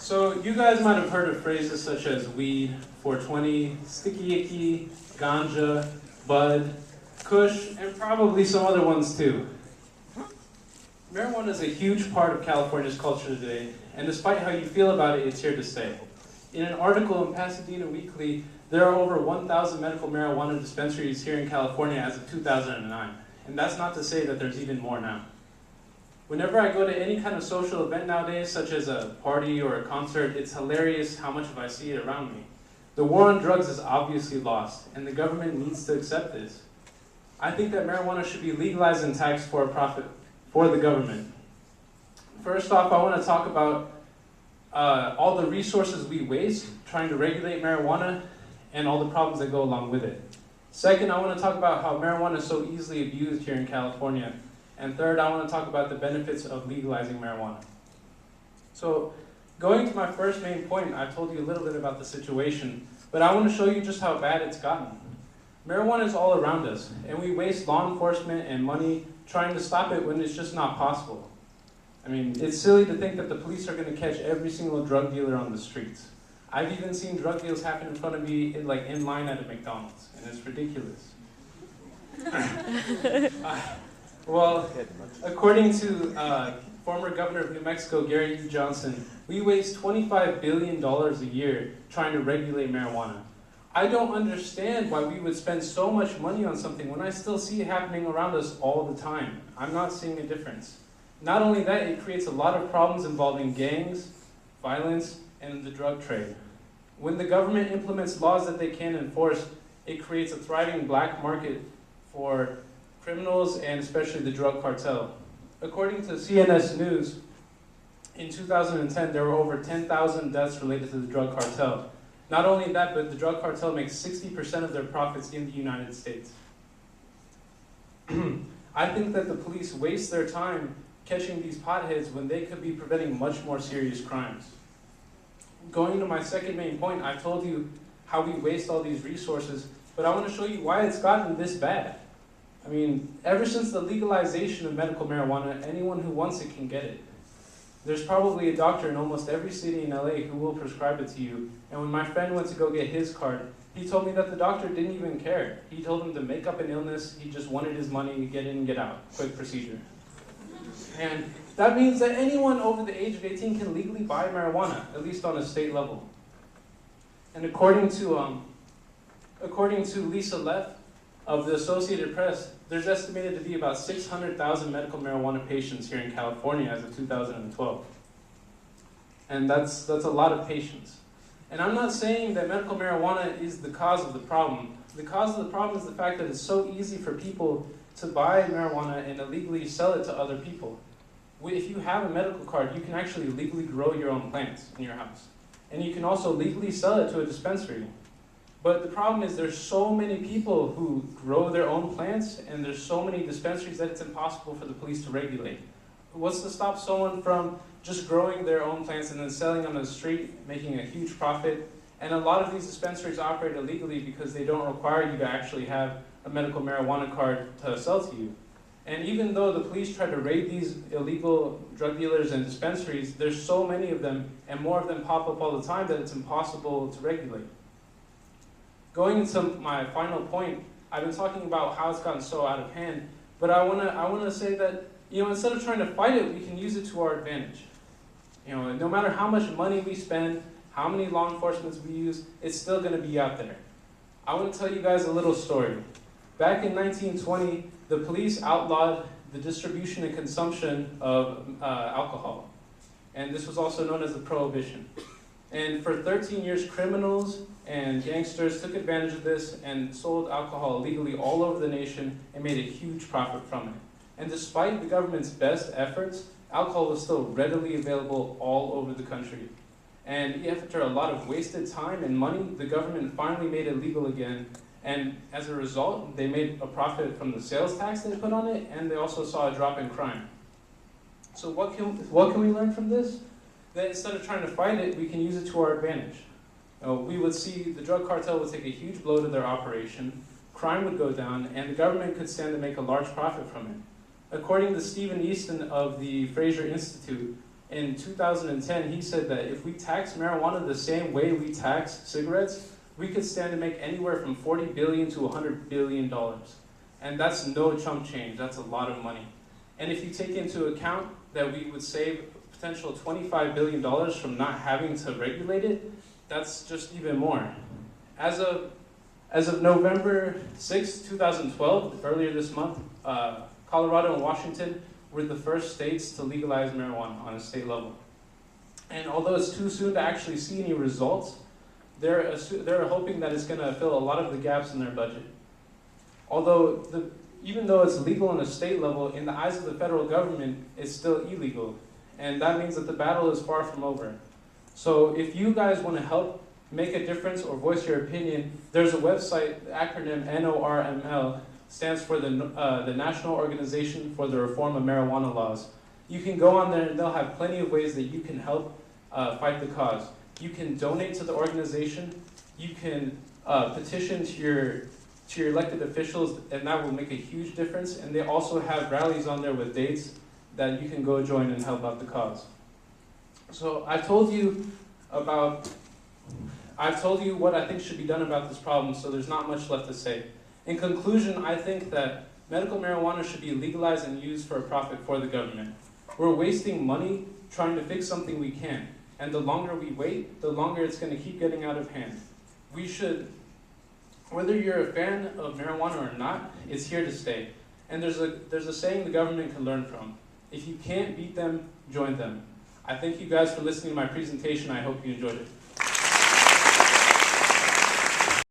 So you guys might have heard of phrases such as weed, 420, sticky icky, ganja, bud, kush, and probably some other ones too. Marijuana is a huge part of California's culture today, and despite how you feel about it, it's here to stay. In an article in Pasadena Weekly, there are over 1,000 medical marijuana dispensaries here in California as of 2009, and that's not to say that there's even more now. Whenever I go to any kind of social event nowadays, such as a party or a concert, it's hilarious how much of I see it around me. The war on drugs is obviously lost, and the government needs to accept this. I think that marijuana should be legalized and taxed for a profit for the government. First off, I want to talk about all the resources we waste trying to regulate marijuana and all the problems that go along with it. Second, I want to talk about how marijuana is so easily abused here in California. And third, I want to talk about the benefits of legalizing marijuana. So, going to my first main point, I told you a little bit about the situation, but I want to show you just how bad it's gotten. Marijuana is all around us, and we waste law enforcement and money trying to stop it when it's just not possible. I mean, it's silly to think that the police are going to catch every single drug dealer on the streets. I've even seen drug deals happen in front of me in line at a McDonald's, and it's ridiculous. Well, according to former governor of New Mexico, Gary Johnson, we waste $25 billion a year trying to regulate marijuana. I don't understand why we would spend so much money on something when I still see it happening around us all the time. I'm not seeing a difference. Not only that, it creates a lot of problems involving gangs, violence, and the drug trade. When the government implements laws that they can enforce, it creates a thriving black market for criminals and especially the drug cartel. According to CNS News, in 2010, there were over 10,000 deaths related to the drug cartel. Not only that, but the drug cartel makes 60% of their profits in the United States. I think that the police waste their time catching these potheads when they could be preventing much more serious crimes. Going to my second main point, I told you how we waste all these resources, but I want to show you why it's gotten this bad. I mean, ever since the legalization of medical marijuana, anyone who wants it can get it. There's probably a doctor in almost every city in LA who will prescribe it to you, and when my friend went to go get his card, he told me that the doctor didn't even care. He told him to make up an illness, he just wanted his money, get in and get out, quick procedure. And that means that anyone over the age of 18 can legally buy marijuana, at least on a state level. And according to Lisa Leff of the Associated Press, there's estimated to be about 600,000 medical marijuana patients here in California as of 2012. And that's a lot of patients. And I'm not saying that medical marijuana is the cause of the problem. The cause of the problem is the fact that it's so easy for people to buy marijuana and illegally sell it to other people. If you have a medical card, you can actually legally grow your own plants in your house. And you can also legally sell it to a dispensary. But the problem is there's so many people who grow their own plants, and there's so many dispensaries that it's impossible for the police to regulate. What's to stop someone from just growing their own plants and then selling them on the street, making a huge profit? And a lot of these dispensaries operate illegally because they don't require you to actually have a medical marijuana card to sell to you. And even though the police try to raid these illegal drug dealers and dispensaries, there's so many of them, and more of them pop up all the time, that it's impossible to regulate. Going into my final point, I've been talking about how it's gotten so out of hand, but I wanna say that, instead of trying to fight it, we can use it to our advantage. No matter how much money we spend, how many law enforcements we use, it's still gonna be out there. I want to tell you guys a little story. Back in 1920, the police outlawed the distribution and consumption of alcohol. And this was also known as the Prohibition. And for 13 years, criminals and gangsters took advantage of this and sold alcohol illegally all over the nation and made a huge profit from it. And despite the government's best efforts, alcohol was still readily available all over the country. And after a lot of wasted time and money, the government finally made it legal again. And as a result, they made a profit from the sales tax they put on it, and they also saw a drop in crime. So what can we learn from this? That instead of trying to fight it, we can use it to our advantage. We would see the drug cartel would take a huge blow to their operation, crime would go down, and the government could stand to make a large profit from it. According to Stephen Easton of the Fraser Institute, in 2010, he said that if we tax marijuana the same way we tax cigarettes, we could stand to make anywhere from $40 billion to $100 billion. And that's no chump change, that's a lot of money. And if you take into account that we would save a potential $25 billion from not having to regulate it, that's just even more. As of November 6, 2012, earlier this month, Colorado and Washington were the first states to legalize marijuana on a state level. And although it's too soon to actually see any results, they're hoping that it's going to fill a lot of the gaps in their budget. Even though it's legal on a state level, in the eyes of the federal government, it's still illegal. And that means that the battle is far from over. So if you guys want to help make a difference or voice your opinion, there's a website, the acronym NORML, stands for the National Organization for the Reform of Marijuana Laws. You can go on there and they'll have plenty of ways that you can help fight the cause. You can donate to the organization, you can petition to your elected officials, and that will make a huge difference. And they also have rallies on there with dates that you can go join and help out the cause. So I've told you what I think should be done about this problem, so there's not much left to say. In conclusion, I think that medical marijuana should be legalized and used for a profit for the government. We're wasting money trying to fix something we can't, and the longer we wait, the longer it's going to keep getting out of hand. We should, whether you're a fan of marijuana or not, it's here to stay. And there's a saying the government can learn from. If you can't beat them, join them. I thank you guys for listening to my presentation. I hope you enjoyed it.